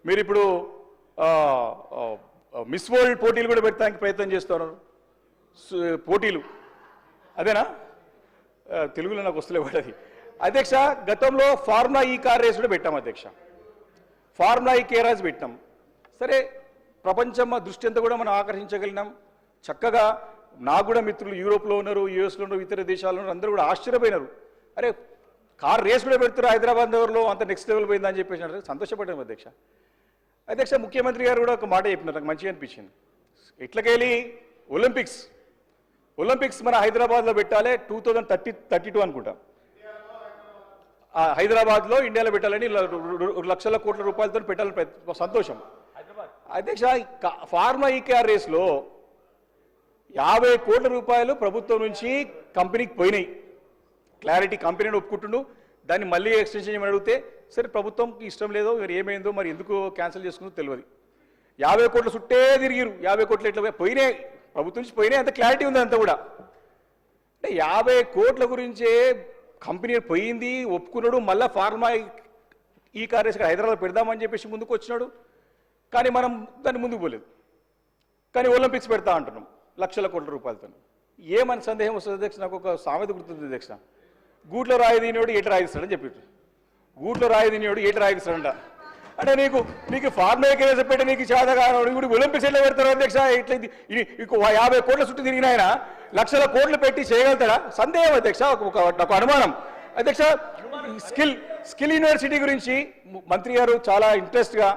మీరు ఇప్పుడు miss world పోటీలు కూడా పెట్టడానికి ప్రయత్నం చేస్తున్నారు. పోటీలు అదేనా? తెలుగులో నాకు వస్తలే పడది అధ్యక్ష. గతంలో ఫార్ములా ఈ కార్ రేస్ కూడా పెట్టాం అధ్యక్ష. ఫార్ములా ఈ కే రేస్ పెట్టాం. సరే, ప్రపంచం దృష్టి అంతా కూడా మనం ఆకర్షించగలిగినాం. చక్కగా నాకు కూడా మిత్రులు యూరోప్లో ఉన్నారు, యూఎస్లో ఉన్నారు, ఇతర దేశాల్లో ఉన్నారు, అందరూ కూడా ఆశ్చర్యపోయినారు. అరే, కార్ రేస్ కూడా పెడుతున్నారు హైదరాబాద్ నగర్లో, అంత నెక్స్ట్ లెవెల్ పోయిందని చెప్పేసి సంతోషపడ్డాం అధ్యక్ష. అధ్యక్ష, ముఖ్యమంత్రి గారు కూడా ఒక మాట చెప్పినారు, నాకు మంచిగా అనిపించింది. ఇట్లకెళ్ళి ఒలింపిక్స్ మన హైదరాబాద్లో పెట్టాలి 2032 అనుకుంటా. హైదరాబాద్లో ఇండియాలో పెట్టాలని లక్షల కోట్ల రూపాయలతో పెట్టాలని సంతోషం. అధ్యక్ష, ఫార్ములా ఈ కార్ రేస్లో 50 కోట్ల రూపాయలు ప్రభుత్వం నుంచి కంపెనీకి పోయినాయి. క్లారిటీ కంపెనీని ఒప్పుకుంటుండు, దాన్ని మళ్ళీ ఎక్స్టెన్షన్ చేయమని అడిగితే సరే ప్రభుత్వంకి ఇష్టం లేదో మరి ఏమైందో మరి ఎందుకు క్యాన్సిల్ చేసుకుందో తెలియదు. 50 కోట్ల చుట్టే తిరిగిరు. 50 కోట్లు ఎట్లా పోయినాయి, ప్రభుత్వం నుంచి పోయినాయి, అంత క్లారిటీ ఉంది అంతా కూడా. అంటే 50 కోట్ల గురించే కంపెనీ పోయింది, ఒప్పుకున్నాడు, మళ్ళీ ఫార్మా ఈ కార్ రేస్ హైదరాబాద్ పెడదామని చెప్పేసి ముందుకు వచ్చినాడు. కానీ మనం దాన్ని ముందుకు పోలేదు. కానీ ఒలింపిక్స్ పెడతా అంటున్నాం లక్షల కోట్ల రూపాయలతో. ఏమని సందేహం వస్తుంది అధ్యక్ష? నాకు ఒక సామెత గుర్తుంది అధ్యక్ష, గూట్లో రాయి తినేవాడు ఏటి రాయిస్తాడని చెప్పి. గూట్లో రాయి తినేవాడు ఏటి రాయిస్తాడంట. అంటే నీకు ఫార్ములా కేసు పెట్టి నీకు చేతగా ఇప్పుడు ఒలింపిక్స్ ఎట్లా పెడతారు అధ్యక్ష? ఇట్లా 50 కోట్ల చుట్టూ తిరిగిన ఆయన లక్షల కోట్లు పెట్టి చేయగలుగుతాడా? సందేహం అధ్యక్ష, ఒక అనుమానం అధ్యక్ష. స్కిల్ యూనివర్సిటీ గురించి మంత్రి గారు చాలా ఇంట్రెస్ట్గా